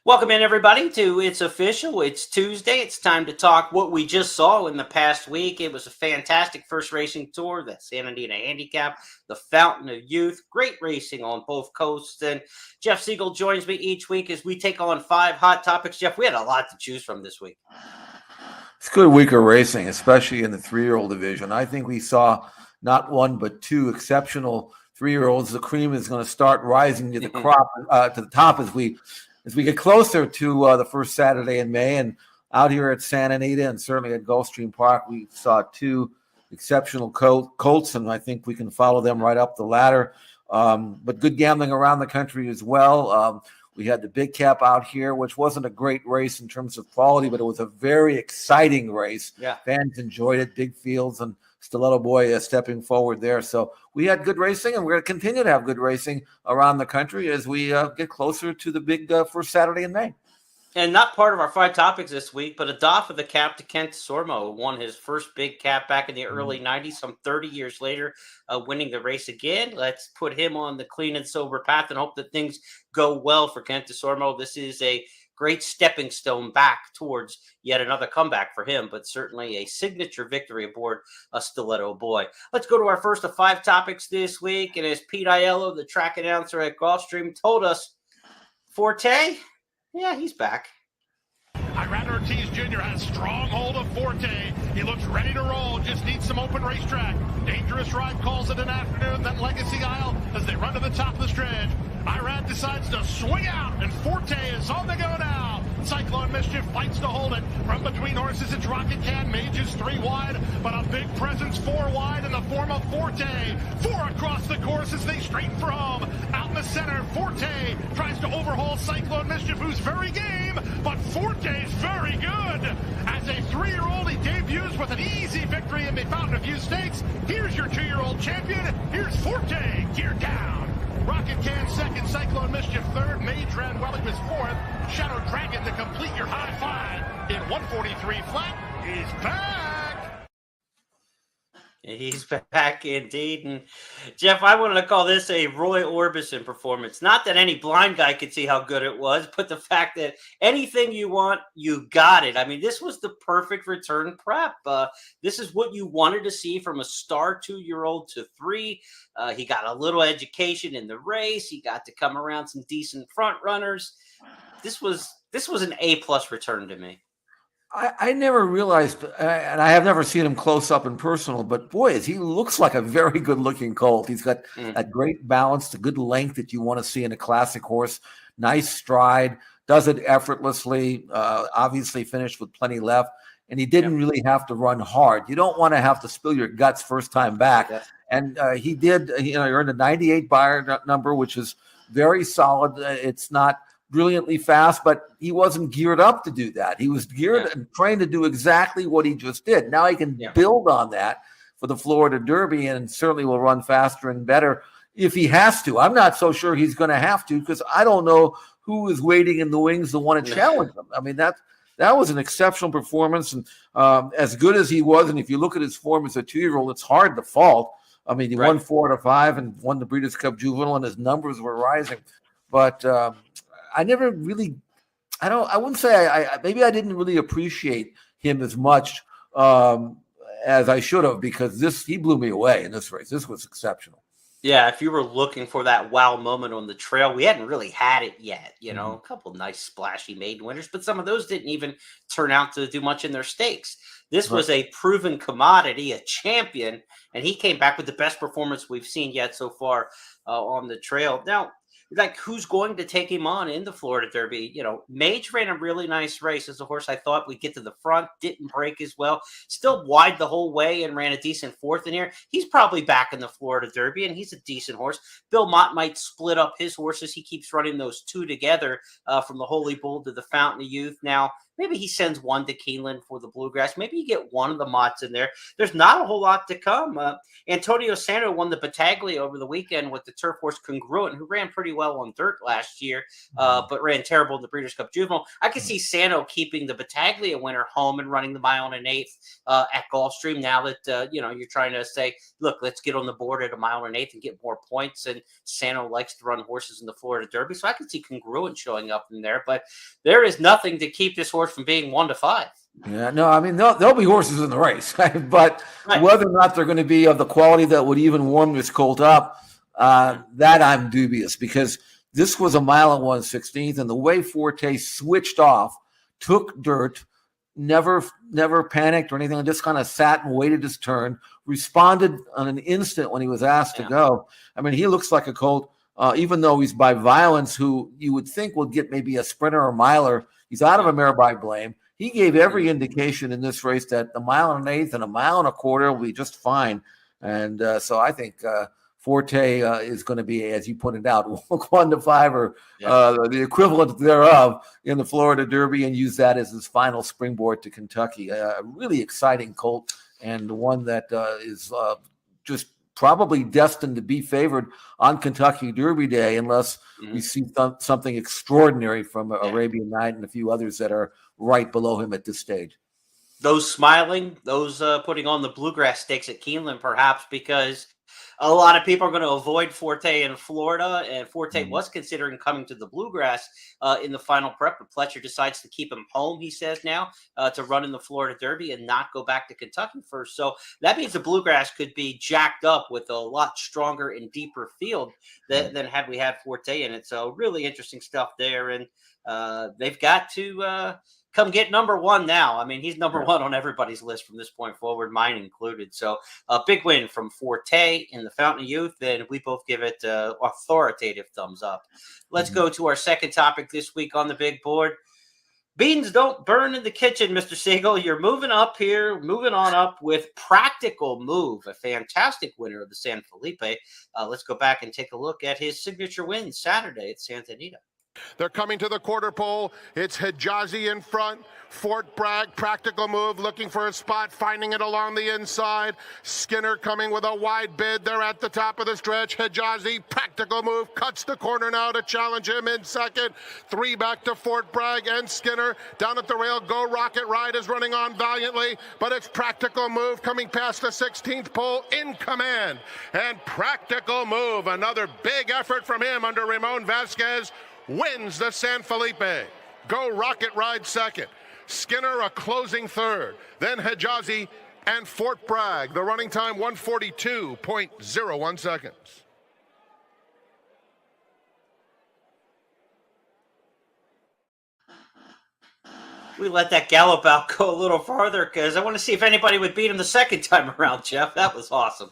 Welcome in, everybody, to It's Official. It's Tuesday. It's time to talk what we just saw in the past week. It was a fantastic first racing tour, the San Antonio Handicap, the Fountain of Youth. Great racing on both coasts. And Jeff Siegel joins me each week as we take on 5 hot topics. Jeff, we had a lot to choose from this week. It's a good week of racing, especially in the 3-year-old division. I think we saw not one but 2 exceptional 3-year-olds. The cream is going to start rising to the to the top as we get closer to the first Saturday in May. And out here at Santa Anita and certainly at Gulfstream Park, we saw 2 exceptional colts, and I think we can follow them right up the ladder. But good gambling around the country as well. We had the Big Cap out here, which wasn't a great race in terms of quality, but it was a very exciting race. Yeah. Fans enjoyed it, big fields, and Stiletto Boy stepping forward there. So we had good racing, and we're going to continue to have good racing around the country as we get closer to the big first Saturday in May. And not part of our 5 topics this week, but a doff of the cap to Kent Sormo, who won his first big cap back in the early 90s, some 30 years later, winning the race again. Let's put him on the clean and sober path and hope that things go well for Kent Sormo. This is a great stepping stone back towards yet another comeback for him, but certainly a signature victory aboard a Stiletto Boy. Let's go to our first of 5 topics this week. And as Pete Aiello, the track announcer at Gulfstream, told us, Forte, yeah, he's back. Iran Ortiz Jr. has strong hold of Forte. He looks ready to roll, just needs some open racetrack. Dangerous ride calls it an afternoon, then Legacy Isle as they run to the top of the stretch. Iran decides to swing out, and Forte is on the go now. Cyclone Mischief fights to hold it. From between horses, it's Rocket Can. Mage is 3 wide, but a big presence 4 wide in the form of Forte. 4 across the course as they straighten for home. Out in the center, Forte tries to overhaul Cyclone Mischief, who's very game, but Forte's very good. As a 3-year-old, he debuts with an easy victory in the Fountain of Youth Stakes. Here's your 2-year-old champion. Here's Forte, geared down. Rocket Can second, Cyclone Mischief third, Mage ran well, he was 4th. Shadow Dragon to complete your high 5 in 143 flat. He's back. He's back indeed. And Jeff, I wanted to call this a Roy Orbison performance. Not that any blind guy could see how good it was, but the fact that anything you want, you got it. I mean, this was the perfect return prep. This is what you wanted to see from a star 2-year-old to 3. He got a little education in the race. He got to come around some decent front runners. This was an A+ return to me. I never realized, and I have never seen him close up and personal, but boy, he looks like a very good-looking colt. He's got that great balance, the good length that you want to see in a classic horse. Nice stride, does it effortlessly, obviously finished with plenty left, and he didn't really have to run hard. You don't want to have to spill your guts first time back. Yes. And he did, he earned a 98 buyer number, which is very solid. It's not brilliantly fast, but he wasn't geared up to do that. He was geared and trained to do exactly what he just did. Now he can build on that for the Florida Derby and certainly will run faster and better if he has to. I'm not so sure he's going to have to because I don't know who is waiting in the wings to want to challenge him. I mean, that was an exceptional performance, and as good as he was, and if you look at his form as a 2-year-old, it's hard to fault. I mean, he won 4 out of 5 and won the Breeders' Cup Juvenile, and his numbers were rising. But I never really, I wouldn't say maybe I didn't really appreciate him as much as I should have, because he blew me away in this race. This was exceptional. Yeah, if you were looking for that wow moment on the trail, we hadn't really had it yet. You know, a couple nice splashy maiden winners, but some of those didn't even turn out to do much in their stakes. This was a proven commodity, a champion, and he came back with the best performance we've seen yet so far on the trail. Now, like, who's going to take him on in the Florida Derby? You know, Mage ran a really nice race as a horse. I thought we'd get to the front, didn't break as well. Still wide the whole way and ran a decent 4th in here. He's probably back in the Florida Derby, and he's a decent horse. Bill Mott might split up his horses. He keeps running those 2 together from the Holy Bull to the Fountain of Youth. Now, maybe he sends one to Keeneland for the Bluegrass. Maybe you get one of the Motts in there. There's not a whole lot to come. Antonio Santo won the Battaglia over the weekend with the turf horse Congruent, who ran pretty well well on dirt last year, but ran terrible in the Breeders' Cup Juvenile. I could see Sano keeping the Battaglia winner home and running the mile and an eighth at Gulfstream now that, you're trying to say, look, let's get on the board at a mile and an eighth and get more points. And Sano likes to run horses in the Florida Derby. So I could see Congruent showing up in there, but there is nothing to keep this horse from being 1-5. Yeah, no, I mean, there'll be horses in the race, but whether or not they're going to be of the quality that would even warm this colt up, that I'm dubious, because this was a mile and 1/16th, and the way Forte switched off, took dirt, never panicked or anything, just kind of sat and waited his turn, responded on an instant when he was asked to go. I mean, he looks like a colt, even though he's by Violence, who you would think would get maybe a sprinter or miler. He's out of a mare by Blame. He gave every indication in this race that a mile and an eighth and a mile and a quarter will be just fine. And so I think Forte is going to be, as you pointed out, 1-5 or the equivalent thereof in the Florida Derby, and use that as his final springboard to Kentucky. A really exciting colt, and one that is just probably destined to be favored on Kentucky Derby Day, unless we see something extraordinary from Arabian Night and a few others that are right below him at this stage. Those smiling, those putting on the Bluegrass stakes at Keeneland, perhaps because a lot of people are going to avoid Forte in Florida, and Forte was considering coming to the Bluegrass in the final prep, but Pletcher decides to keep him home, he says now, to run in the Florida Derby and not go back to Kentucky first. So that means the Bluegrass could be jacked up with a lot stronger and deeper field than had we had Forte in it. So really interesting stuff there, and they've got to come get number one now. I mean, he's number one on everybody's list from this point forward, mine included. So a big win from Forte in the Fountain of Youth, and we both give it authoritative thumbs up. Let's go to our second topic this week on the big board. Beans don't burn in the kitchen, Mr. Siegel. You're moving up here, moving on up with Practical Move, a fantastic winner of the San Felipe. Let's go back and take a look at his signature win Saturday at Santa Anita. They're coming to the quarter pole. It's Hijazi in front. Fort Bragg, Practical Move, looking for a spot, finding it along the inside. Skinner coming with a wide bid. They're at the top of the stretch. Hijazi, Practical Move, cuts the corner now to challenge him in second. 3 back to Fort Bragg and Skinner. Down at the rail, Go Rocket Ride is running on valiantly, but it's Practical Move coming past the 16th pole in command. And Practical Move, another big effort from him under Ramon Vasquez, wins the San Felipe. Go Rocket Ride second. Skinner a closing third. Then Hijazi and Fort Bragg. The running time 1:42.01 seconds. We let that gallop out go a little farther because I want to see if anybody would beat him the second time around, Jeff. That was awesome.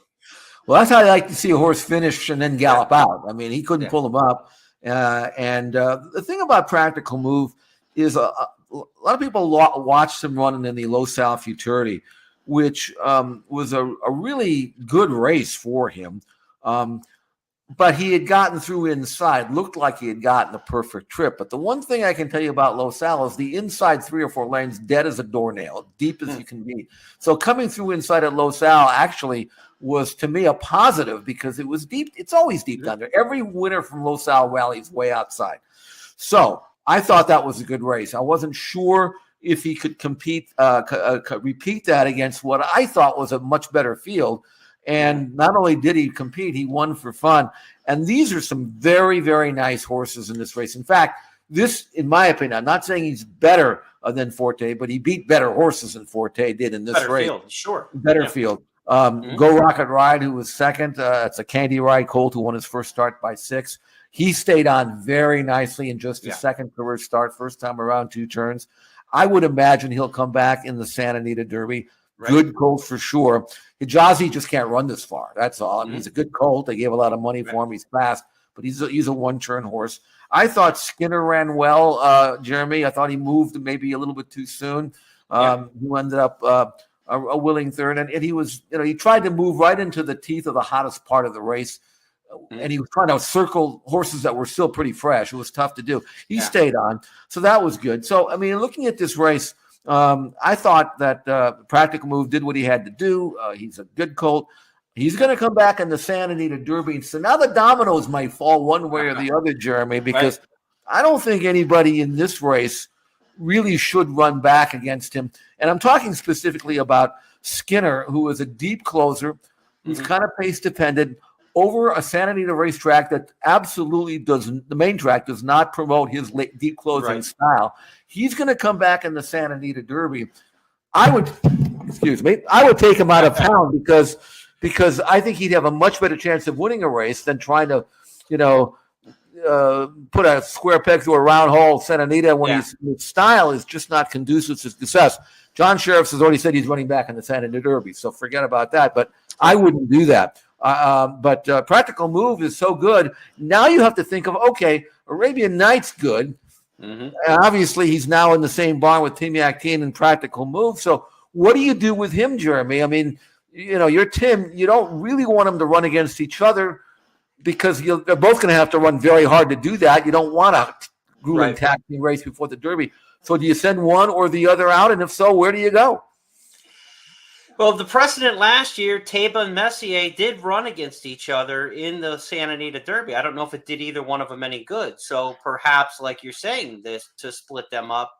Well, that's how I like to see a horse finish and then gallop out. I mean, he couldn't pull him up. And the thing about Practical Move is a lot of people watched him running in the Los Al Futurity, which was a really good race for him. But he had gotten through inside, looked like he had gotten a perfect trip. But the one thing I can tell you about Los Al is the inside 3 or 4 lanes, dead as a doornail, deep as you can be. So coming through inside at Los Al actually was, to me, a positive because it was deep. It's always deep down there. Every winner from Los Al Valley is way outside. So I thought that was a good race. I wasn't sure if he could repeat that against what I thought was a much better field. And not only did he compete, he won for fun. And these are some very, very nice horses in this race. In fact, this, in my opinion, I'm not saying he's better than Forte, but he beat better horses than Forte did in this better race. Field, sure. Better field. Go Rocket Ride, who was second. It's a Candy Ride colt who won his first start by 6. He stayed on very nicely in just his second career start, first time around 2 turns. I would imagine he'll come back in the Santa Anita Derby. Right. Good colt for sure. Hijazi just can't run this far. That's all. I mean, he's a good colt. They gave a lot of money for him. He's fast, but he's a one-turn horse. I thought Skinner ran well, Jeremy. I thought he moved maybe a little bit too soon. He ended up a willing third, and he was, he tried to move right into the teeth of the hottest part of the race, and he was trying to circle horses that were still pretty fresh. It was tough to do. He stayed on, so that was good. So, I mean, looking at this race, I thought that Practical Move did what he had to do. He's a good colt. He's going to come back in the Santa Anita Derby. So now the dominoes might fall one way or the other, Jeremy, because I don't think anybody in this race really should run back against him. And I'm talking specifically about Skinner, who is a deep closer, who's kind of pace dependent over a Santa Anita racetrack that absolutely doesn't, the main track does not promote his deep closing style. He's going to come back in the Santa Anita Derby. I would take him out of town because I think he'd have a much better chance of winning a race than trying to, put a square peg through a round hole, Santa Anita, when his style is just not conducive to success. John Sheriffs has already said he's running back in the Santa Anita Derby, so forget about that. But I wouldn't do that. But Practical Move is so good. Now you have to think of, okay, Arabian Night's good. And obviously, he's now in the same barn with Tim Yakteen and Practical Move. So what do you do with him, Jeremy? I mean, you're Tim. You don't really want them to run against each other because they're both going to have to run very hard to do that. You don't want a grueling taxing race before the Derby. So do you send one or the other out? And if so, where do you go? Well, the precedent last year, Taiba and Messier did run against each other in the Santa Anita Derby. I don't know if it did either one of them any good. So perhaps, like you're saying, this to split them up.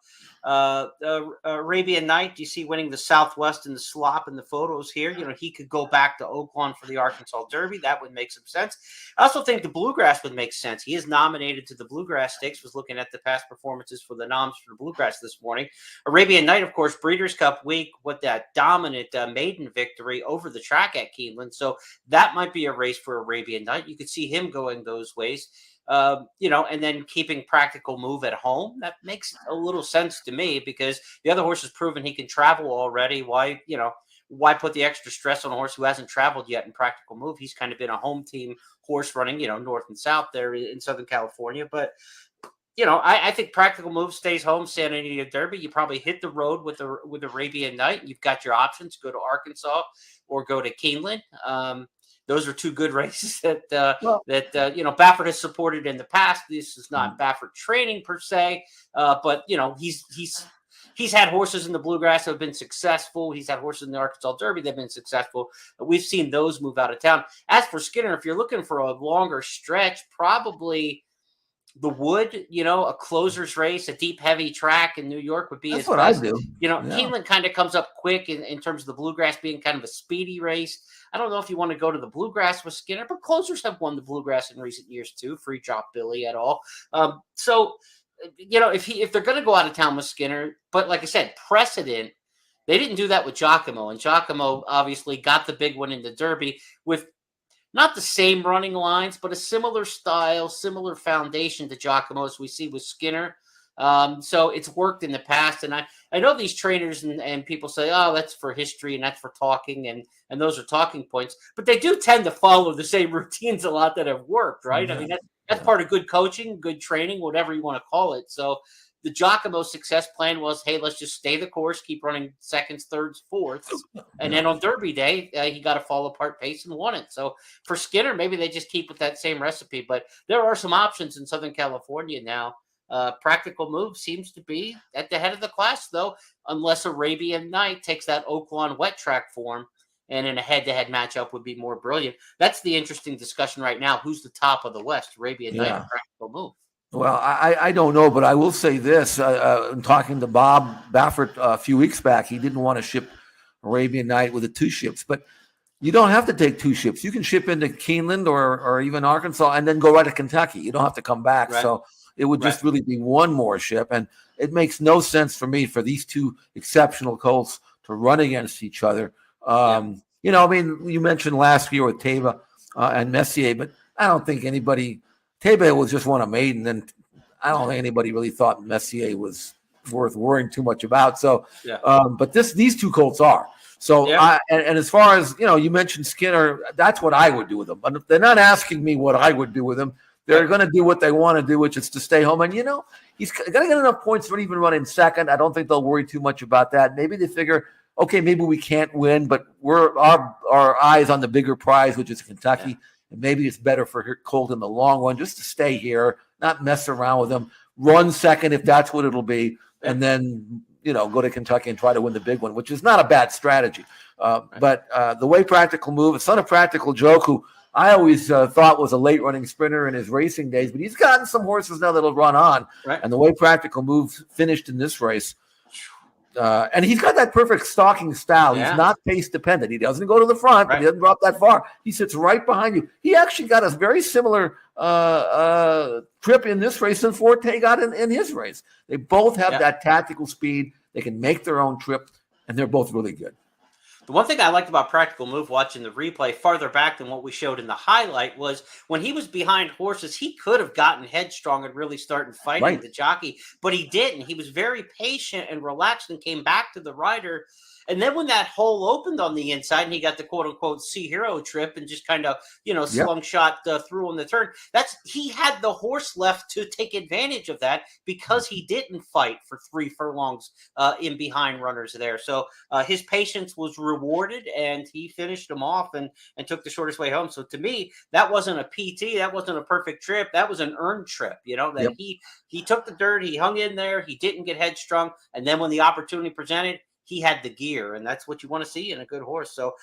Arabian Night, you see winning the Southwest in the slop in the photos here. He could go back to Oaklawn for the Arkansas Derby. That would make some sense. I also think the Bluegrass would make sense. He is nominated to the Bluegrass Stakes. Was looking at the past performances for the noms for the Bluegrass this morning. Arabian Night, of course, Breeders' Cup week with that dominant maiden victory over the track at Keeneland. So that might be a race for Arabian Night. You could see him going those ways. And then keeping Practical Move at home. That makes a little sense to me because the other horse has proven he can travel already. Why put the extra stress on a horse who hasn't traveled yet in Practical Move? He's kind of been a home team horse running, north and south there in Southern California. But, I think Practical Move stays home, Santa Anita Derby. You probably hit the road with Arabian Night. You've got your options. Go to Arkansas or go to Keeneland. Those are two good races that Baffert has supported in the past. This is not Baffert training per se, but he's had horses in the Bluegrass that have been successful. He's had horses in the Arkansas Derby that have been successful. We've seen those move out of town. As for Skinner, if you're looking for a longer stretch, probably the Wood, a closer's race, a deep, heavy track in New York would be That's his what best. I do. Keeneland kind of comes up quick in terms of the Bluegrass being kind of a speedy race. I don't know if you want to go to the Bluegrass with Skinner, but closers have won the Bluegrass in recent years too. Free Drop Billy et al. If they're going to go out of town with Skinner, but like I said, precedent, they didn't do that with Giacomo, and Giacomo obviously got the big one in the Derby with not the same running lines, but a similar style, similar foundation to Giacomo as we see with Skinner. So it's worked in the past. And I know these trainers and people say, oh, that's for history and that's for talking. And those are talking points. But they do tend to follow the same routines a lot that have worked, right? I mean, that's part of good coaching, good training, whatever you want to call it. So the Giacomo success plan was, hey, let's just stay the course, keep running seconds, thirds, fourths. And then on Derby Day, he got a fall apart pace and won it. So for Skinner, maybe they just keep with that same recipe. But there are some options in Southern California now. Practical Move seems to be at the head of the class, though, unless Arabian Night takes that Oaklawn wet track form and in a head-to-head matchup would be more brilliant. That's the interesting discussion right now. Who's the top of the West, Arabian Night or Practical Move? Well, I don't know, but I will say this. In talking to Bob Baffert a few weeks back, he didn't want to ship Arabian Night with the two ships. But you don't have to take two ships. You can ship into Keeneland or even Arkansas and then go right to Kentucky. You don't have to come back. Right. So it would just really be one more ship. And it makes no sense for me for these two exceptional colts to run against each other. You mentioned last year with Taiba and Messier, but I don't think anybody – Taiba was just won a maiden, and I don't think anybody really thought Messier was worth worrying too much about. So, but these two colts are. So, and as far as, you mentioned Skinner, that's what I would do with them. But they're not asking me what I would do with them. They're going to do what they want to do, which is to stay home. And, he's going to get enough points for even running second. I don't think they'll worry too much about that. Maybe they figure, okay, maybe we can't win, but we're our eyes on the bigger prize, which is Kentucky. Yeah. And maybe it's better for Colt in the long run just to stay here, not mess around with them, run second if that's what it'll be, and then go to Kentucky and try to win the big one, which is not a bad strategy. But the way Practical Move, a son of Practical Joke, who I always thought was a late running sprinter in his racing days, but he's gotten some horses now that'll run on. Right. And the way Practical Move finished in this race, and he's got that perfect stalking style. Yeah. He's not pace dependent. He doesn't go to the front, but he doesn't drop that far. He sits right behind you. He actually got a very similar trip in this race than Forte got in his race. They both have that tactical speed. They can make their own trip, and they're both really good. The one thing I liked about Practical Move watching the replay farther back than what we showed in the highlight was when he was behind horses, he could have gotten headstrong and really started fighting the jockey, but he didn't. He was very patient and relaxed and came back to the rider. And then when that hole opened on the inside and he got the quote-unquote Sea Hero trip and just kind of, slung shot through on the turn, he had the horse left to take advantage of that because he didn't fight for 3 furlongs in behind runners there. So his patience was rewarded and he finished them off and took the shortest way home. So to me, that wasn't a PT. That wasn't a perfect trip. That was an earned trip, that he took the dirt, he hung in there, he didn't get headstrong. And then when the opportunity presented, he had the gear, and that's what you want to see in a good horse. So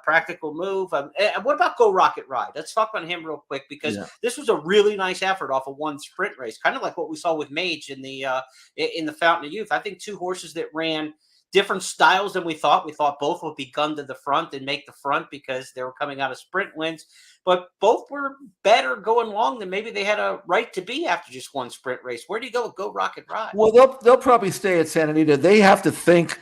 Practical Move. And what about Go Rocket Ride? Let's talk about him real quick because this was a really nice effort off of one sprint race, kind of like what we saw with Mage in the Fountain of Youth. I think 2 horses that ran different styles than we thought. We thought both would be gunned to the front and make the front because they were coming out of sprint wins. But both were better going long than maybe they had a right to be after just one sprint race. Where do you go with Go Rocket Ride? Well, they'll probably stay at Santa Anita. They have to think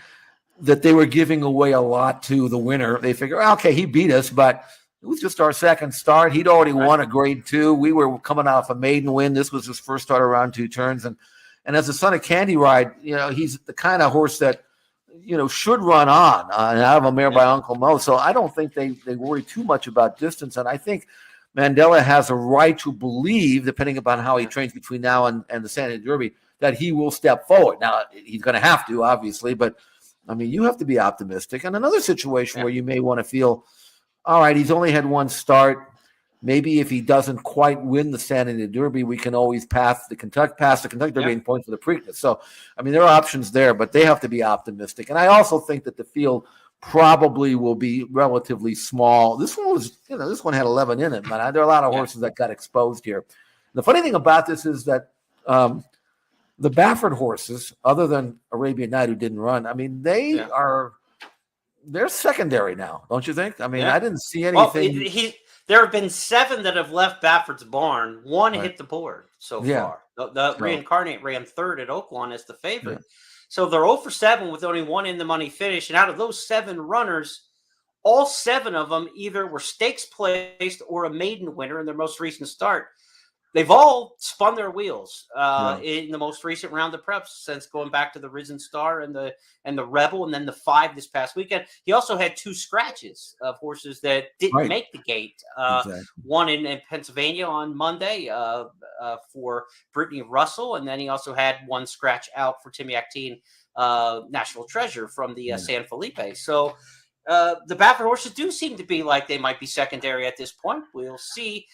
that they were giving away a lot to the winner. They figure, okay, he beat us, but it was just our second start. He'd already won a grade 2. We were coming off a maiden win. This was his first start around 2 turns. And as a son of Candy Ride, he's the kind of horse that, should run on and out of a mare by Uncle Mo. So I don't think they worry too much about distance. And I think Mandela has a right to believe, depending upon how he trains between now and the Santa Anita Derby, that he will step forward. Now, he's going to have to, obviously, but I mean, you have to be optimistic. And another situation where you may want to feel, all right, he's only had one start. Maybe if he doesn't quite win the Santa Anita Derby, we can always pass the Kentucky Derby and point for the Preakness. So, I mean, there are options there, but they have to be optimistic. And I also think that the field probably will be relatively small. This one was, this one had 11 in it, man. There are a lot of horses that got exposed here. The funny thing about this is that the Baffert horses, other than Arabian Night, who didn't run, I mean, they're secondary now, don't you think? I mean, I didn't see anything. Well, there have been 7 that have left Baffert's barn. 1 hit the board so far. The Reincarnate ran 3rd at Oaklawn as the favorite. Yeah. So they're 0 for 7 with only 1 in the money finish. And out of those 7 runners, all 7 of them either were stakes placed or a maiden winner in their most recent start. They've all spun their wheels in the most recent round of preps since going back to the Risen Star and the Rebel, and then the 5 this past weekend. He also had 2 scratches of horses that didn't make the gate. One in Pennsylvania on Monday for Brittany Russell, and then he also had 1 scratch out for Timmy Actine, National Treasure from the San Felipe. So the Baffert horses do seem to be like they might be secondary at this point. We'll see.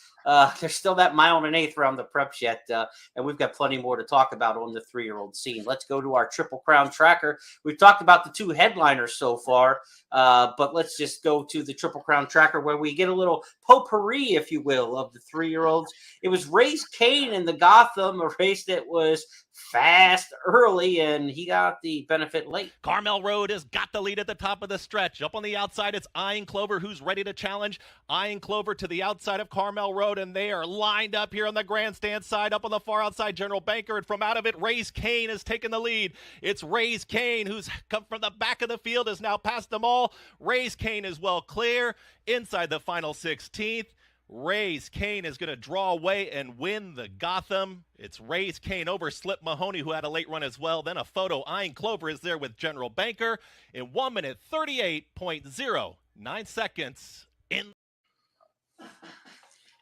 There's still that 1 1/8 around the preps yet, and we've got plenty more to talk about on the 3-year-old scene. Let's go to our Triple Crown tracker. We've talked about the 2 headliners so far, but let's just go to the Triple Crown tracker where we get a little potpourri, if you will, of the 3-year-olds. It was Raise Cane in the Gotham, a race that was fast early, and he got the benefit late. Carmel Road has got the lead at the top of the stretch. Up on the outside, it's Iron Clover who's ready to challenge. Iron Clover to the outside of Carmel Road, and they are lined up here on the grandstand side. Up on the far outside, General Banker, and from out of it, Raise Cane has taken the lead. It's Raise Cane who's come from the back of the field, has now passed them all. Raise Cane is well clear inside the final 16th. Raise Cane is going to draw away and win the Gotham. It's Raise Cane over Slip Mahoney, who had a late run as well. Then a photo. Iron Clover is there with General Banker in 1 minute 38.09 seconds.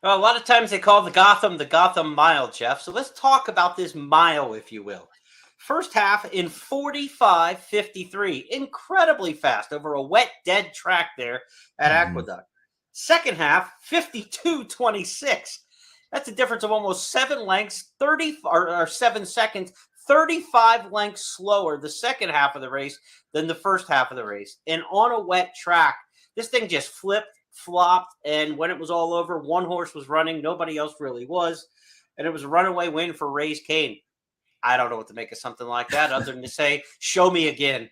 Well, a lot of times they call the Gotham Mile, Jeff. So let's talk about this mile, if you will. First half in 45:53. Incredibly fast over a wet, dead track there at Aqueduct. Second half, 52:26. That's a difference of almost 7 lengths, 7 seconds, 35 lengths slower the second half of the race than the first half of the race. And on a wet track, this thing just flipped, flopped, and when it was all over, one horse was running, nobody else really was, and it was a runaway win for Race Kane. I don't know what to make of something like that other than to say, show me again.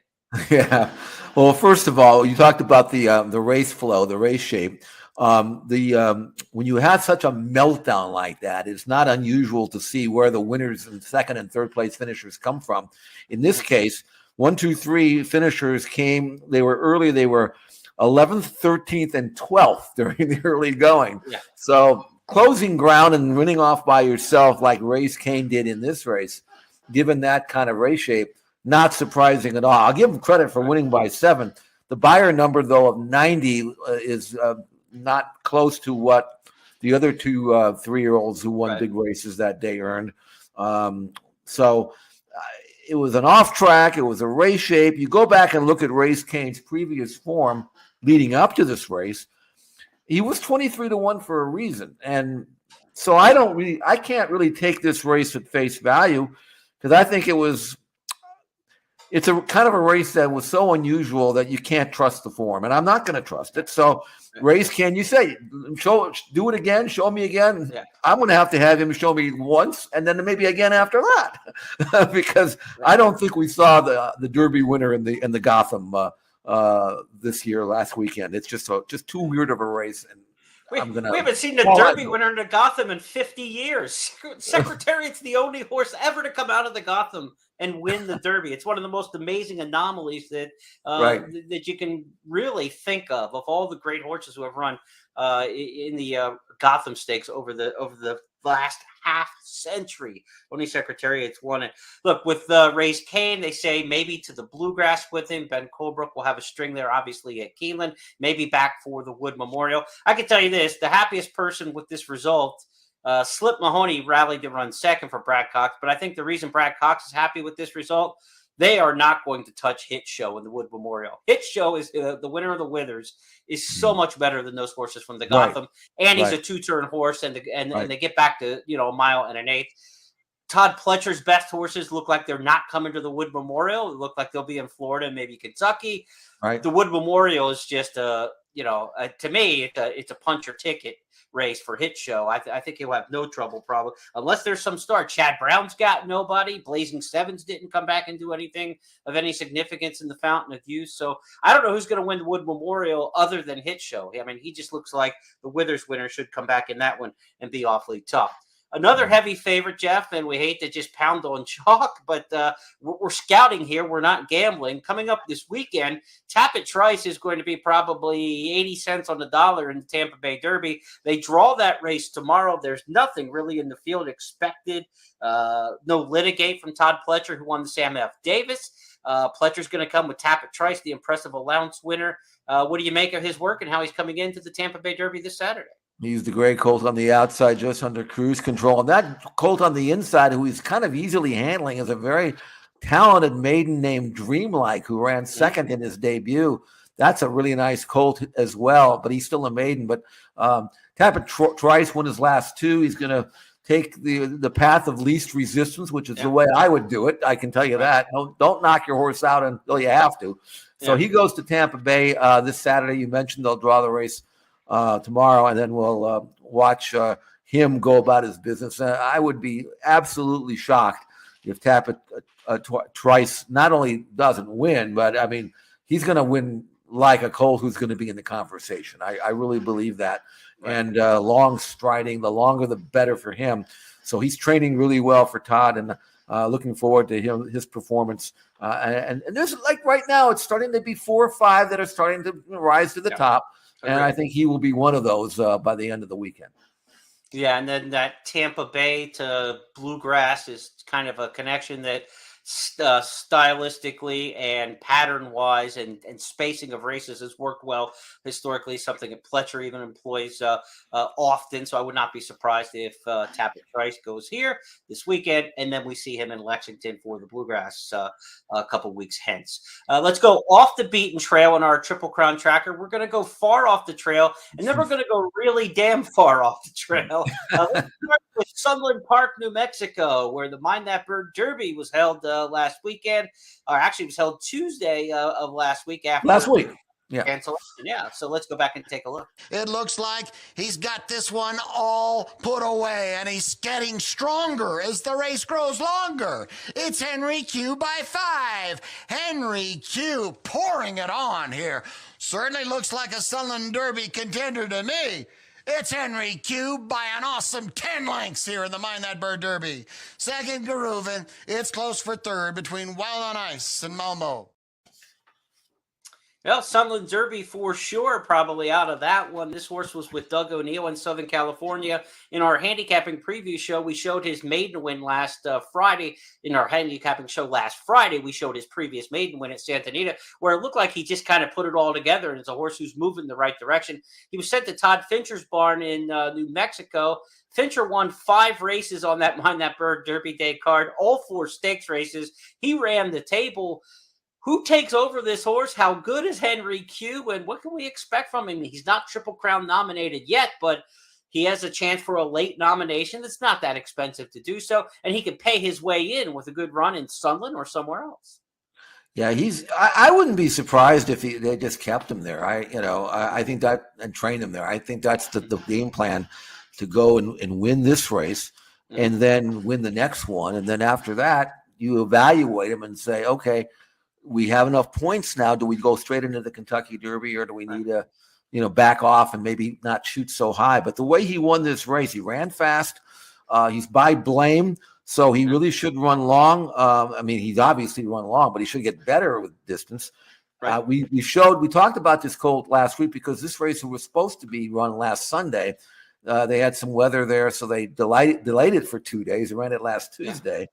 Yeah. Well, first of all, you talked about the race flow, the race shape. When you have such a meltdown like that, it's not unusual to see where the winners and second and third place finishers come from. In this case, 1, 2, 3 finishers came. They were early. They were 11th, 13th, and 12th during the early going. Yeah. So closing ground and winning off by yourself like Race Kane did in this race, given that kind of race shape, not surprising at all. I'll give him credit for winning by 7. The buyer number, though, of 90 is not close to what the other two 3-year-olds who won big races that day earned. So it was an off track. It was a race shape. You go back and look at Race Kane's previous form leading up to this race. He was 23-1 for a reason. And so I can't really take this race at face value because I think it's a kind of a race that was so unusual that you can't trust the form, and I'm not going to trust it. So, Race, can you say, do it again, show me again? Yeah. I'm going to have him show me once, and then maybe again after that, because I don't think we saw the Derby winner in the Gotham this year last weekend. It's just too weird of a race, and we haven't seen the Derby winner in the Gotham in 50 years. Secretariat's the only horse ever to come out of the Gotham and win the Derby. It's one of the most amazing anomalies that you can really think of all the great horses who have run in the Gotham Stakes over the last half century. Only Secretariat's won it. Look, with Race Kane, they say maybe to the Bluegrass with him. Ben Colebrook will have a string there, obviously, at Keeneland, maybe back for the Wood Memorial. I can tell you this, the happiest person with this result, Slip Mahoney rallied to run second for Brad Cox, but I think the reason Brad Cox is happy with this result, they are not going to touch Hit Show in the Wood Memorial. Hit Show is the winner of the Withers, is so much better than those horses from the Gotham, and he's a 2-turn horse, and they get back to a mile and an eighth. Todd Pletcher's best horses look like they're not coming to the Wood Memorial. It look like they'll be in Florida and maybe Kentucky. Right. The Wood Memorial is just to me, it's a punch or ticket race for Hit Show. I think he'll have no trouble, probably, unless there's some star. Chad Brown's got nobody. Blazing Sevens didn't come back and do anything of any significance in the Fountain of Youth. So I don't know who's going to win the Wood Memorial other than Hit Show. I mean, he just looks like the Withers winner should come back in that one and be awfully tough. Another heavy favorite, Jeff, and we hate to just pound on chalk, but we're scouting here. We're not gambling. Coming up this weekend, Tapit Trice is going to be probably 80 cents on the dollar in the Tampa Bay Derby. They draw that race tomorrow. There's nothing really in the field expected. No litigate from Todd Pletcher, who won the Sam F. Davis. Pletcher's going to come with Tapit Trice, the impressive allowance winner. What do you make of his work and how he's coming into the Tampa Bay Derby this Saturday? He's the great colt on the outside, just under cruise control. And that colt on the inside, who he's kind of easily handling, is a very talented maiden named Dreamlike, who ran second in his debut. That's a really nice colt as well, but he's still a maiden. But Tapit Trice won his last 2. He's going to take the path of least resistance, which is the way I would do it. I can tell you that. Don't knock your horse out until you have to. So he goes to Tampa Bay this Saturday. You mentioned they'll draw the race tomorrow, and then we'll watch him go about his business. I would be absolutely shocked if Tapit Trice not only doesn't win, but I mean, he's going to win like a colt who's going to be in the conversation. I really believe that. And long striding, the longer the better for him. So he's training really well for Todd, and looking forward to his performance. And there's, like, right now, it's starting to be 4 or 5 that are starting to rise to the top. And I think he will be one of those by the end of the weekend. Yeah, and then that Tampa Bay to Bluegrass is kind of a connection that stylistically and pattern-wise and spacing of races has worked well historically, something that Pletcher even employs often. So I would not be surprised if Tapit Trice goes here this weekend, and then we see him in Lexington for the Bluegrass a couple weeks hence. Let's go off the beaten trail in our Triple Crown tracker. We're going to go far off the trail, and then we're going to go really damn far off the trail. Let's start with Sunland Park, New Mexico, where the Mind That Bird Derby was held last weekend, or actually it was held Tuesday of last week after last week. Yeah. Cancellation. Yeah. So let's go back and take a look. It looks like he's got this one all put away, and he's getting stronger as the race grows longer. It's Henry Q by 5. Henry Q pouring it on here. Certainly looks like a Sunland Derby contender to me. It's Henry Q by an awesome 10 lengths here in the Mind That Bird Derby. Second, Garuvan. It's close for third between Wild on Ice and Malmo. Well, Sunland Derby for sure, probably out of that one. This horse was with Doug O'Neill in Southern California. In our handicapping preview show, we showed his maiden win last Friday. In our handicapping show last Friday, we showed his previous maiden win at Santa Anita, where it looked like he just kind of put it all together, and it's a horse who's moving the right direction. He was sent to Todd Fincher's barn in New Mexico. Fincher won 5 races on that Mind That Bird Derby Day card, all 4 stakes races. He ran the table. Who takes over this horse? How good is Henry Q? And what can we expect from him? He's not Triple Crown nominated yet, but he has a chance for a late nomination. It's not that expensive to do so. And he could pay his way in with a good run in Sunland or somewhere else. Yeah, I wouldn't be surprised if they just kept him there. I think that, and trained him there. I think that's the game plan, to go and win this race and then win the next one. And then after that, you evaluate him and say, okay, we have enough points now. Do we go straight into the Kentucky Derby, or do we need to, back off and maybe not shoot so high? But the way he won this race, he ran fast. He's by blame, so he really should run long. He's obviously run long, but he should get better with distance. Right. We talked about this colt last week because this race was supposed to be run last Sunday. They had some weather there, so they delayed it for 2 days. They ran it last Tuesday.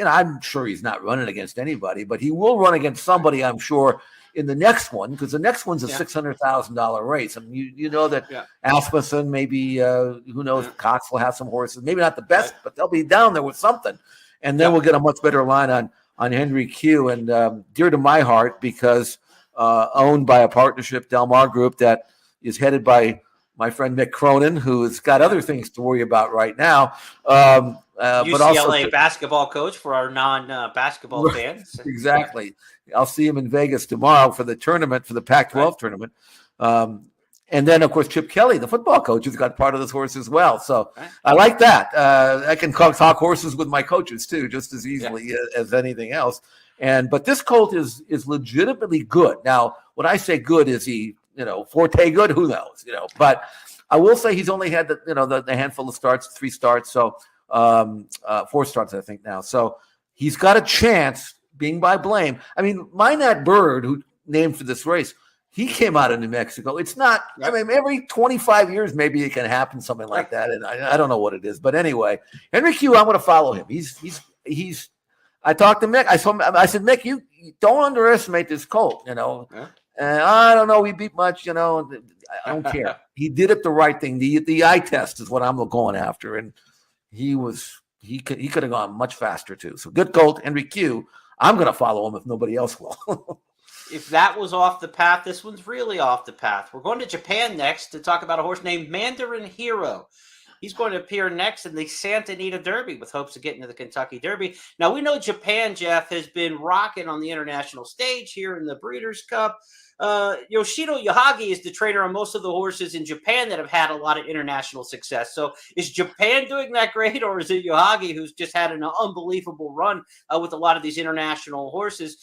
I'm sure he's not running against anybody, but he will run against somebody, I'm sure, in the next one, because the next one's a $600,000 race. I mean, you know that Asmussen, maybe, who knows, Cox will have some horses. Maybe not the best, but they'll be down there with something. And then we'll get a much better line on Henry Q. And dear to my heart, because owned by a partnership, Del Mar Group, that is headed by my friend Mick Cronin, who's got other things to worry about right now. UCLA but also basketball coach for our non-basketball fans. Exactly. I'll see him in Vegas tomorrow for the tournament, for the Pac-12 tournament. And then, of course, Chip Kelly, the football coach, who's got part of this horse as well. So I like that. I can talk horses with my coaches, too, just as easily as anything else. But this colt is legitimately good. Now, when I say good, is he Forte good? Who knows? But I will say he's only had the handful of starts, 3 starts, so 4 starts, I think now. So he's got a chance, being by blame. I mean, Mind That Bird, who named for this race, he came out of New Mexico. It's not. I mean, every 25 years, maybe it can happen, something like that. And I don't know what it is, but anyway, Henry Q, I'm going to follow him. He's. I talked to Mick. I said, Mick, you don't underestimate this colt. And I don't know. We beat much. I don't care. He did it the right thing. The eye test is what I'm going after, and he could have gone much faster too. So good colt, Henry Q. I'm going to follow him if nobody else will. If that was off the path, this one's really off the path. We're going to Japan next to talk about a horse named Mandarin Hero. He's going to appear next in the Santa Anita Derby with hopes of getting to the Kentucky Derby. Now, we know Japan, Jeff, has been rocking on the international stage here in the Breeders' Cup. Yoshito Yahagi is the trainer on most of the horses in Japan that have had a lot of international success. So is Japan doing that great, or is it Yahagi who's just had an unbelievable run with a lot of these international horses?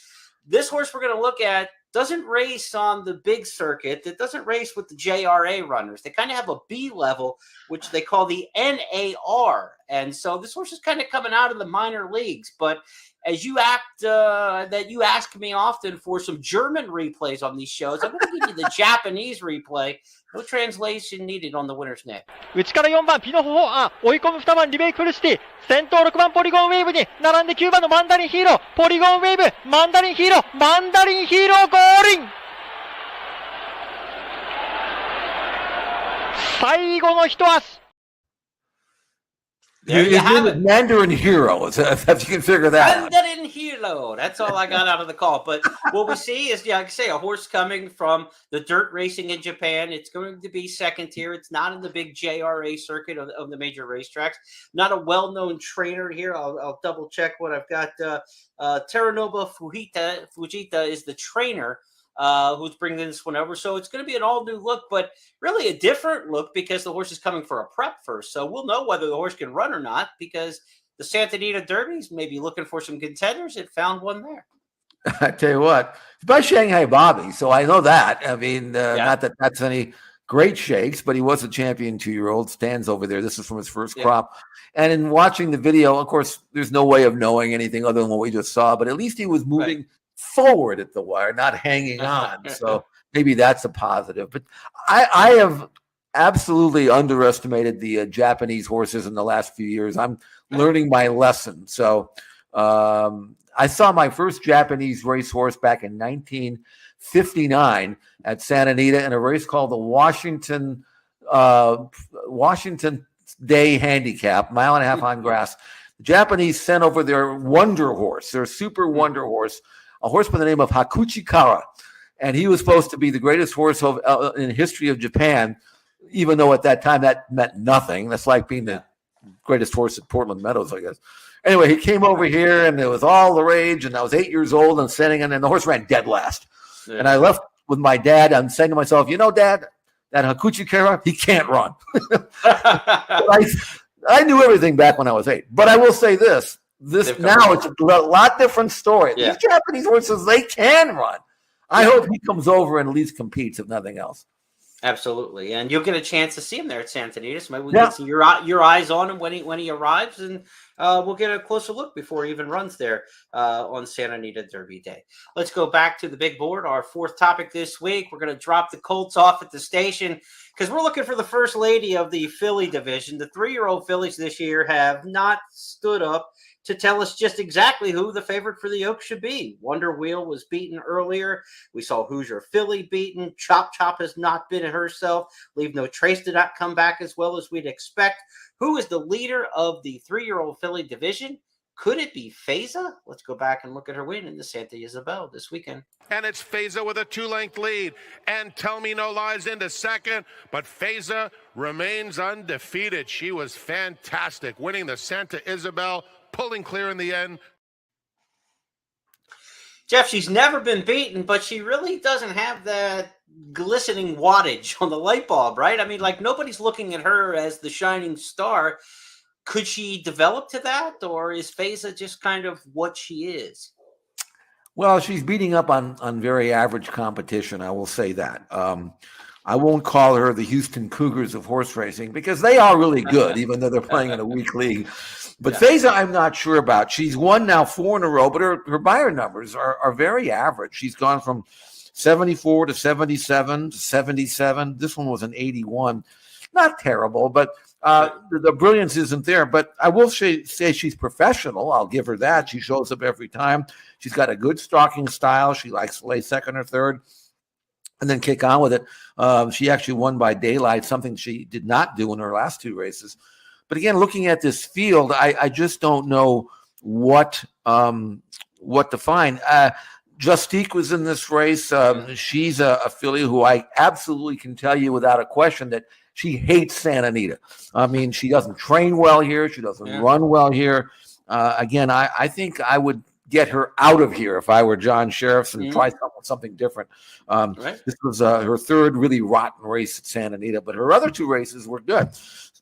This horse we're going to look at doesn't race on the big circuit. It doesn't race with the JRA runners. They kind of have a B level, which they call the NAR And so this horse is kind of coming out of the minor leagues. But as you ask me often for some German replays on these shows, I'm going to give you the Japanese replay. No translation needed on the winner's neck. 内から4番ピノホホ追い込む2番リベイクフルシティ先頭6番ポリゴンウェーブに並んで9番のマンダリンヒーローポリゴンウェーブマンダリンヒーローゴールイン最後の一足 There you have it. Mandarin Hero, if you can figure that out. Mandarin Hero. That's all I got out of the call. But what we see is, like I say, a horse coming from the dirt racing in Japan. It's going to be second tier. It's not in the big JRA circuit of the major racetracks. Not a well-known trainer here. I'll double check what I've got. Teranobu Fujita is the trainer who's bringing this one over. So it's going to be an all-new look, but really a different look because the horse is coming for a prep first. So we'll know whether the horse can run or not because the Santa Anita Derby's maybe looking for some contenders. It found one there. I tell you what, it's by Shanghai Bobby, so I know that. I mean, not that that's any great shakes, but he was a champion 2-year-old, stands over there. This is from his first crop. And in watching the video, of course, there's no way of knowing anything other than what we just saw, but at least he was moving forward at the wire, not hanging on. So maybe that's a positive. But I have absolutely underestimated the Japanese horses in the last few years. I'm learning my lesson. So I saw my first Japanese racehorse back in 1959 at Santa Anita in a race called the Washington Day Handicap, 1.5 miles on grass. The Japanese sent over their wonder horse, their super wonder horse, a horse by the name of Hakuchikara. And he was supposed to be the greatest horse in the history of Japan, even though at that time that meant nothing. That's like being the greatest horse at Portland Meadows, I guess. Anyway, he came over here, and it was all the rage, and I was 8 years old and standing, and the horse ran dead last. Yeah. And I left with my dad. I'm saying to myself, you know, Dad, that Hakuchikara, he can't run. I knew everything back when I was 8. But I will say this now it's a lot different story. Yeah. These Japanese horses, they can run. I hope he comes over and at least competes, if nothing else. Absolutely, and you'll get a chance to see him there at Santa Anita. So maybe we can see your eyes on him when he arrives, and we'll get a closer look before he even runs there on Santa Anita Derby Day. Let's go back to the big board. Our fourth topic this week, we're going to drop the Colts off at the station because we're looking for the first lady of the filly division. The 3-year-old fillies this year have not stood up to tell us just exactly who the favorite for the Oaks should be. Wonder Wheel was beaten earlier. We saw Hoosier Filly beaten. Chop Chop has not been herself. Leave No Trace did not come back as well as we'd expect. Who is the leader of the 3-year-old filly division? Could it be Feza? Let's go back and look at her win in the Santa Isabel this weekend. And it's Feza with a 2-length lead. And Tell Me No Lies into second. But Feza remains undefeated. She was fantastic, winning the Santa Isabel, pulling clear in the end. Jeff, she's never been beaten, but she really doesn't have that glistening wattage on the light bulb, right? I mean, like, nobody's looking at her as the shining star. Could she develop to that, or is Feza just kind of what she is? Well, she's beating up on very average competition, I will say that. I won't call her the Houston Cougars of horse racing because they are really good, even though they're playing in a weak league. But Feza, I'm not sure about. She's won now 4 in a row, but her buyer numbers are very average. She's gone from 74 to 77 to 77. This one was an 81. Not terrible, but the brilliance isn't there. But I will say she's professional. I'll give her that. She shows up every time. She's got a good stalking style. She likes to lay second or third and then kick on with it. She actually won by daylight, something she did not do in her last 2 races. But again, looking at this field, I just don't know what to find. Justique was in this race. She's a filly who I absolutely can tell you without a question that she hates Santa Anita. I mean, she doesn't train well here. She doesn't run well here. Again, I think I would get her out of here if I were John Sheriffs and try something different. This was her 3rd really rotten race at Santa Anita, but her other 2 races were good.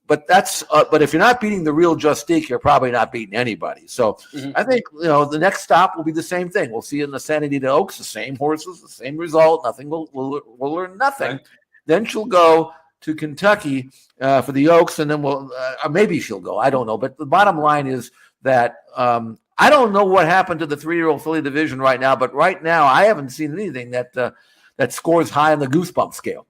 But but if you're not beating the real Justique, you're probably not beating anybody. So I think the next stop will be the same thing. We'll see in the Santa Anita Oaks, the same horses, the same result. Nothing. We'll learn nothing. Right. Then she'll go to Kentucky for the Oaks, and then we'll maybe she'll go. I don't know. But the bottom line is that I don't know what happened to the 3-year-old filly division right now, but right now I haven't seen anything that scores high on the goosebump scale.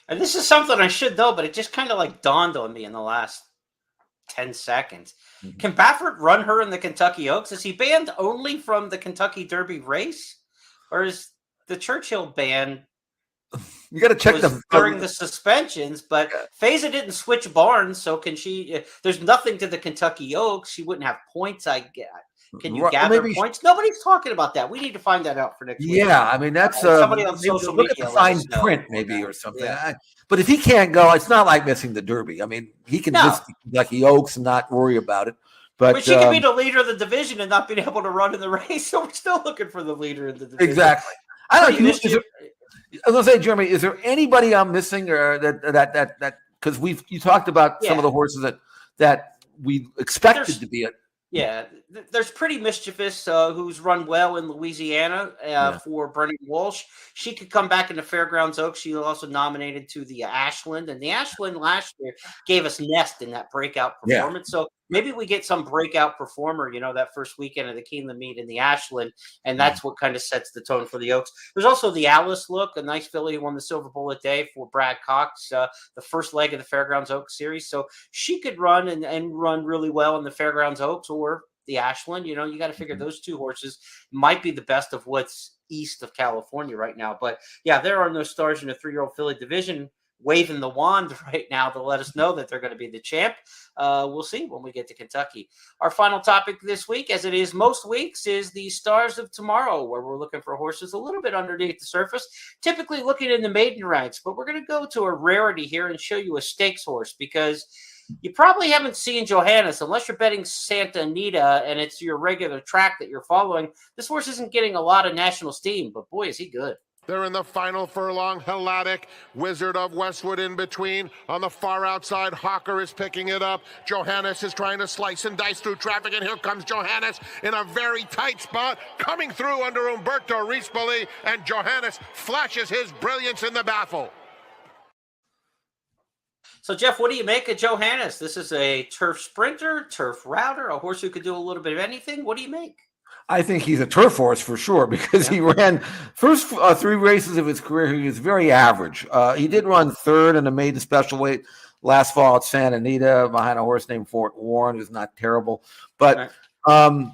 And this is something I should know, but it just kind of like dawned on me in the last 10 seconds. Mm-hmm. Can Baffert run her in the Kentucky Oaks? Is he banned only from the Kentucky Derby race? Or is the Churchill ban? You got to check during the suspensions, but Faiza didn't switch barns, so can she? There's nothing to the Kentucky Oaks. She wouldn't have points. I get. Can you gather points? Nobody's talking about that. We need to find that out for next week. Yeah, I mean that's somebody on social look media. At the fine print, maybe or something. Yeah. But if he can't go, it's not like missing the Derby. I mean, he can miss the Kentucky Oaks and not worry about it. But she could be the leader of the division and not being able to run in the race. So we're still looking for the leader in the division. Exactly. I don't know. I was gonna say, Jeremy, is there anybody I'm missing, or that because you talked about some of the horses that we expected to be it. Yeah, there's Pretty Mischievous, who's run well in Louisiana for Brennan Walsh. She could come back in the Fairgrounds Oaks. She was also nominated to the Ashland, and the Ashland last year gave us Nest in that breakout performance. So maybe we get some breakout performer, that first weekend of the Keeneland meet in the Ashland, and that's what kind of sets the tone for the Oaks. There's also the Alice Look, a nice filly who won the Silver Bullet Day for Brad Cox, the first leg of the Fairgrounds Oaks series. So she could run and run really well in the Fairgrounds Oaks or the Ashland. You got to figure those two horses might be the best of what's east of California right now. But yeah, there are no stars in the 3-year-old filly division waving the wand right now to let us know that they're going to be the champ. We'll see when we get to Kentucky. Our final topic this week, as it is most weeks, is the Stars of Tomorrow, where we're looking for horses a little bit underneath the surface, typically looking in the maiden ranks. But we're going to go to a rarity here and show you a stakes horse, because you probably haven't seen Johannes unless you're betting Santa Anita and it's your regular track that you're following. This horse isn't getting a lot of national steam, but boy, is he good. They're in the final furlong. Helatic, Wizard of Westwood in between. On the far outside, Hawker is picking it up. Johannes is trying to slice and dice through traffic, and here comes Johannes in a very tight spot, coming through under Umberto Rispoli, and Johannes flashes his brilliance in the baffle. So, Jeff, what do you make of Johannes? This is a turf sprinter, turf router, a horse who could do a little bit of anything. What do you make? I think he's a turf horse for sure, because he ran first 3 races of his career. He was very average. He did run third in the maiden special weight last fall at Santa Anita behind a horse named Fort Warren, who's not terrible. But Tim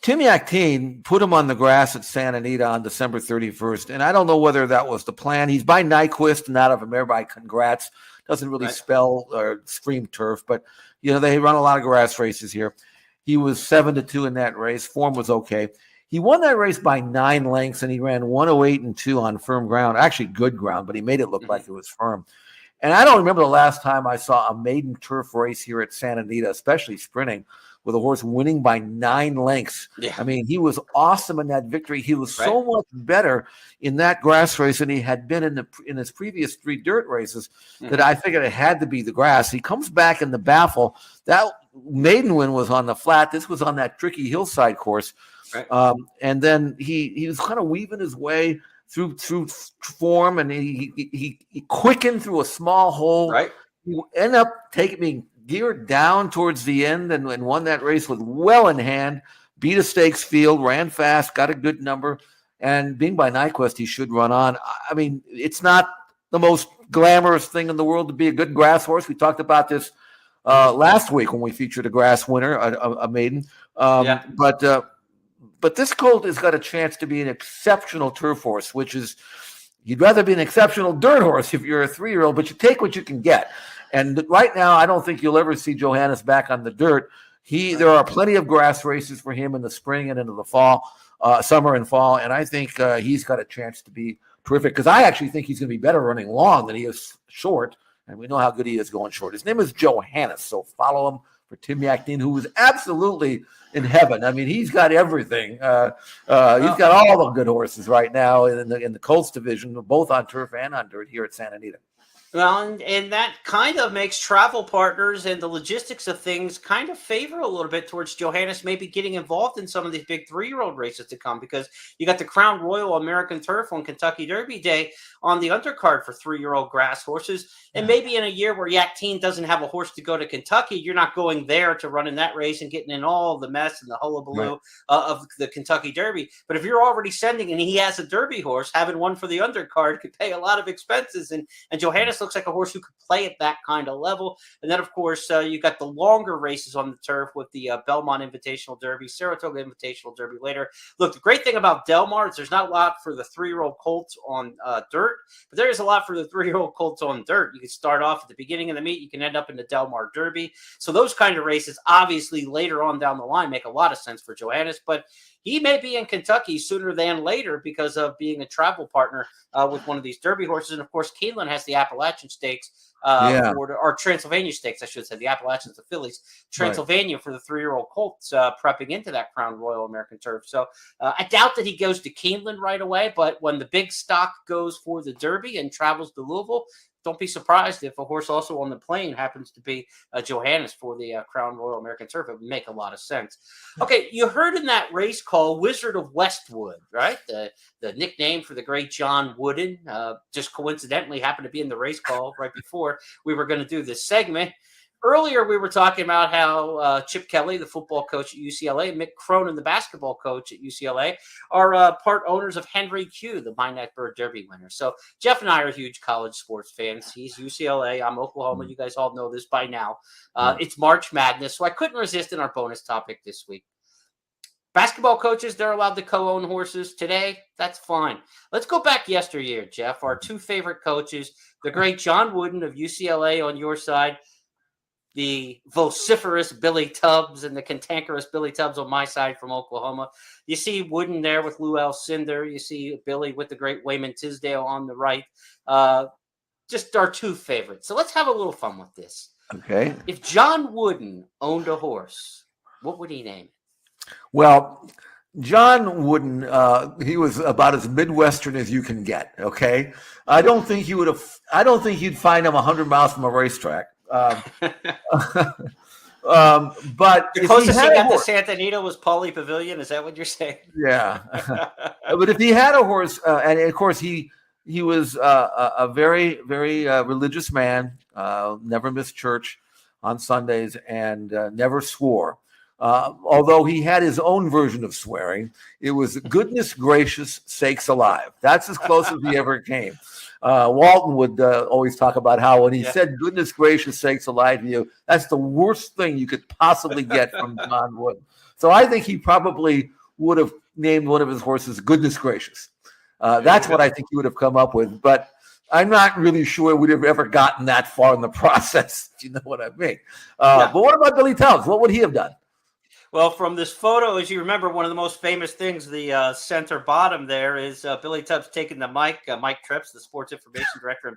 Yakteen put him on the grass at Santa Anita on December 31st, and I don't know whether that was the plan. He's by Nyquist and out of America. Congrats. Doesn't really spell or scream turf, but they run a lot of grass races here. He was 7-2 in that race. Form was okay. He won that race by 9 lengths, and he ran 108-2 on firm ground. Actually, good ground, but he made it look like it was firm. And I don't remember the last time I saw a maiden turf race here at Santa Anita, especially sprinting, with a horse winning by 9 lengths. Yeah. I mean, he was awesome in that victory. He was so much better in that grass race than he had been in his previous 3 dirt races that I figured it had to be the grass. He comes back in the baffle. That maiden win was on the flat. This was on that tricky hillside course. Right. And then he was kind of weaving his way through form, and he quickened through a small hole. Right. He ended up being geared down towards the end and won that race with well in hand, beat a stakes field, ran fast, got a good number, and being by Nyquist, he should run on. I mean, it's not the most glamorous thing in the world to be a good grass horse. We talked about this last week when we featured a grass winner, a maiden. But this colt has got a chance to be an exceptional turf horse, which is, you'd rather be an exceptional dirt horse if you're a 3-year-old, but you take what you can get. And right now, I don't think you'll ever see Johannes back on the dirt. There are plenty of grass races for him in the spring and into the fall, summer and fall, and I think he's got a chance to be terrific, because I actually think he's going to be better running long than he is short, and we know how good he is going short. His name is Johannes, so follow him for Tim Yakteen, who is absolutely in heaven. I mean, he's got everything. He's got all the good horses right now in the Colts division, both on turf and on dirt here at Santa Anita. Well, and that kind of makes travel partners and the logistics of things kind of favor a little bit towards Johannes maybe getting involved in some of these big 3-year-old races to come, because you got the Crown Royal American Turf on Kentucky Derby Day on the undercard for 3-year-old grass horses. And maybe in a year where Yak Teen doesn't have a horse to go to Kentucky, you're not going there to run in that race and getting in all the mess and the hullabaloo of the Kentucky Derby. But if you're already sending and he has a Derby horse, having one for the undercard could pay a lot of expenses. And Johannes looks like a horse who could play at that kind of level. And then, of course, you got the longer races on the turf with the Belmont Invitational Derby, Saratoga Invitational Derby later. Look, the great thing about Del Mar is there's not a lot for the 3-year-old colts on dirt, but there is a lot for the 3-year-old colts on dirt. You can start off at the beginning of the meet. You can end up in the Del Mar Derby. So those kind of races, obviously, later on down the line make a lot of sense for Johannes, but he may be in Kentucky sooner than later because of being a travel partner with one of these Derby horses. And, of course, Keeneland has the Appalachian Stakes, or Transylvania Stakes, I should say. The Appalachians, the Phillies. Transylvania for the 3-year-old colts prepping into that Crown Royal American Turf. So I doubt that he goes to Keeneland right away, but when the big stock goes for the Derby and travels to Louisville, don't be surprised if a horse also on the plane happens to be Johannes for the Crown Royal American Turf. It would make a lot of sense. Okay, you heard in that race call Wizard of Westwood, right? The nickname for the great John Wooden. Just coincidentally happened to be in the race call right before we were going to do this segment. Earlier, we were talking about how Chip Kelly, the football coach at UCLA, Mick Cronin, the basketball coach at UCLA, are part owners of Henry Q, the Minot Bird Derby winner. So Jeff and I are huge college sports fans. He's UCLA. I'm Oklahoma. You guys all know this by now. It's March Madness, so I couldn't resist in our bonus topic this week. Basketball coaches, they're allowed to co-own horses today. That's fine. Let's go back yesteryear, Jeff. Our two favorite coaches, the great John Wooden of UCLA on your side, the vociferous Billy Tubbs and the cantankerous Billy Tubbs on my side from Oklahoma. You see Wooden there with Lou Alcindor. You see Billy with the great Wayman Tisdale on the right. Just our two favorites. So let's have a little fun with this. Okay. If John Wooden owned a horse, what would he name it? Well, John Wooden, he was about as Midwestern as you can get. Okay. I don't think you'd find him 100 miles from a racetrack. But the closest he got to Santa Anita was Pauley Pavilion. Is that what you're saying? Yeah. But if he had a horse, and of course he was a very, very religious man, never missed church on Sundays and never swore. Although he had his own version of swearing, it was goodness gracious sakes alive. That's as close as he ever came. Walton would always talk about how when he said goodness gracious sakes alive to you, that's the worst thing you could possibly get from John Wooden. So I think he probably would have named one of his horses goodness gracious. That's what I think he would have come up with. But I'm not really sure we'd have ever gotten that far in the process. You know what I mean? But what about Billy Tubbs? What would he have done? Well, from this photo, as you remember, one of the most famous things, the center bottom there is Billy Tubbs taking the mic. Mike Trips, the sports information director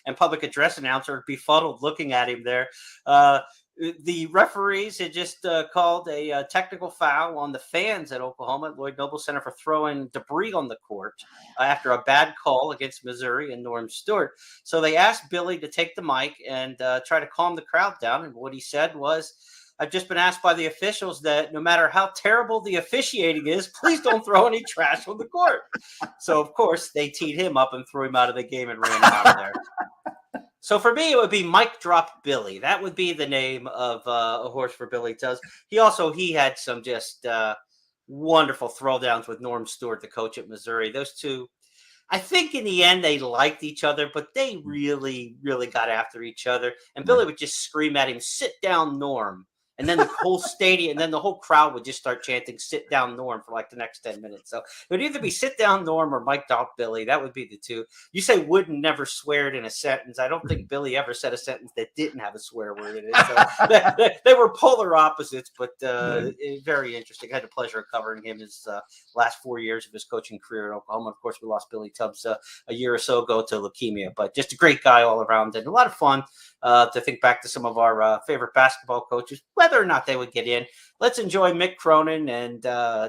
and public address announcer, befuddled looking at him there. The referees had just called a technical foul on the fans at Oklahoma at Lloyd Noble Center for throwing debris on the court after a bad call against Missouri and Norm Stewart. So they asked Billy to take the mic and try to calm the crowd down. And what he said was, I've just been asked by the officials that no matter how terrible the officiating is, please don't throw any trash on the court. So, of course, they teed him up and threw him out of the game and ran him out of there. So for me, it would be Mike Drop Billy. That would be the name of a horse for Billy Tubbs. He had some just wonderful throwdowns with Norm Stewart, the coach at Missouri. Those two, I think in the end, they liked each other, but they really, really got after each other. And Billy would just scream at him, "Sit down, Norm." And then the whole stadium, and then the whole crowd would just start chanting, "Sit down, Norm," for like the next 10 minutes. So it would either be "Sit down, Norm" or "Mike Drop Billy." That would be the two. You say Wooden never sweared in a sentence. I don't think Billy ever said a sentence that didn't have a swear word in it. So they were polar opposites, but very interesting. I had the pleasure of covering him his last 4 years of his coaching career in Oklahoma. Of course, we lost Billy Tubbs a year or so ago to leukemia, but just a great guy all around and a lot of fun to think back to some of our favorite basketball coaches. whether or not they would get in. Let's enjoy Mick Cronin and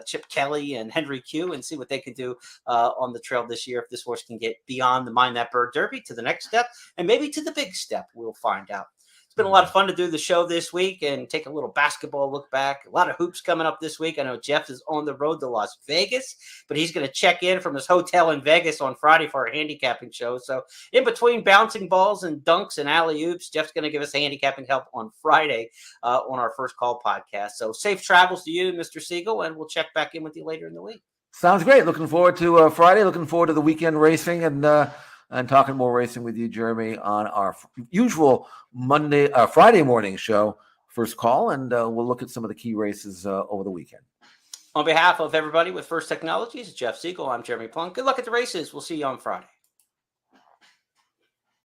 Chip Kelly and Henry Q and see what they can do on the trail this year. If this horse can get beyond the Mind That Bird Derby to the next step and maybe to the big step, we'll find out. It's been a lot of fun to do the show this week and take a little basketball look back. A lot of hoops coming up this week. I know Jeff is on the road to Las Vegas, but he's going to check in from his hotel in Vegas on Friday for our handicapping show. So in between bouncing balls and dunks and alley-oops, Jeff's going to give us handicapping help on Friday on our First Call podcast. So safe travels to you, Mr. Siegel, and we'll check back in with you later in the week. Sounds great. Looking forward to Friday. Looking forward to the weekend racing and talking more racing with you, Jeremy, on our usual Friday morning show, First Call, and we'll look at some of the key races over the weekend. On behalf of everybody with First Technologies, Jeff Siegel, I'm Jeremy Plonk. Good luck at the races. We'll see you on Friday.